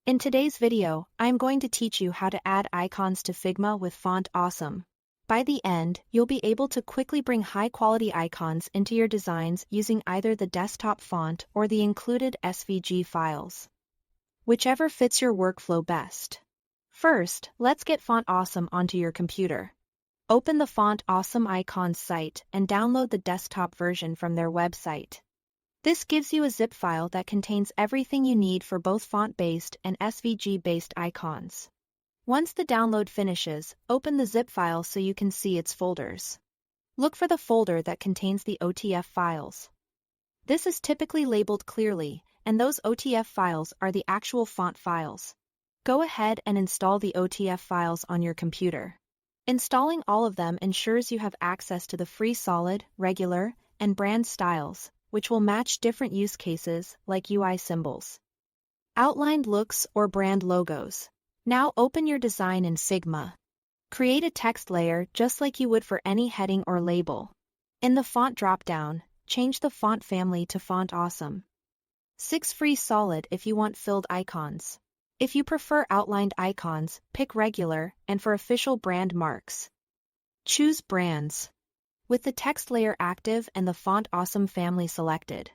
In today's video, I'm going to teach you how to add icons to Figma with Font Awesome. By the end, you'll be able to quickly bring high-quality icons into your designs using either the desktop font or the included SVG files, whichever fits your workflow best. First, let's get Font Awesome onto your computer. Open the Font Awesome Icons site and download the desktop version from their website. This gives you a zip file that contains everything you need for both font-based and SVG-based icons. Once the download finishes, open the zip file so you can see its folders. Look for the folder that contains the OTF files. This is typically labeled clearly, and those OTF files are the actual font files. Go ahead and install the OTF files on your computer. Installing all of them ensures you have access to the free solid, regular, and brand styles, which will match different use cases like UI symbols, outlined looks, or brand logos. Now open your design in Figma. Create a text layer just like you would for any heading or label. In the font dropdown, change the font family to Font Awesome. 6 free solid if you want filled icons. If you prefer outlined icons, pick regular, and for official brand marks, choose brands. With the text layer active and the Font Awesome family selected,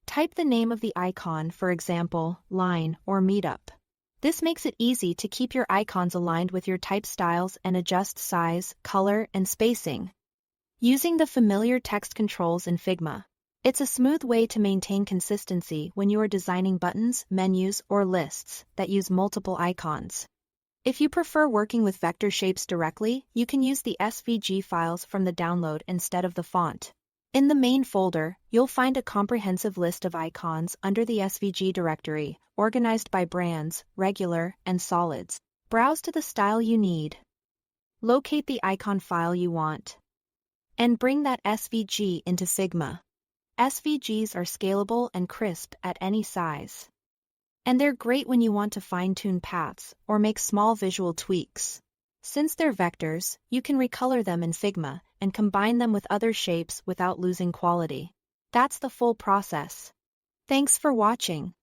type the name of the icon, for example, line or meetup. This makes it easy to keep your icons aligned with your type styles and adjust size, color, and spacing. Using the familiar text controls in Figma, it's a smooth way to maintain consistency when you are designing buttons, menus, or lists that use multiple icons. If you prefer working with vector shapes directly, you can use the SVG files from the download instead of the font. In the main folder, you'll find a comprehensive list of icons under the SVG directory, organized by brands, regular, and solids. Browse to the style you need. Locate the icon file you want, and bring that SVG into Figma. SVGs are scalable and crisp at any size, and they're great when you want to fine-tune paths or make small visual tweaks. Since they're vectors, you can recolor them in Figma and combine them with other shapes without losing quality. That's the full process. Thanks for watching.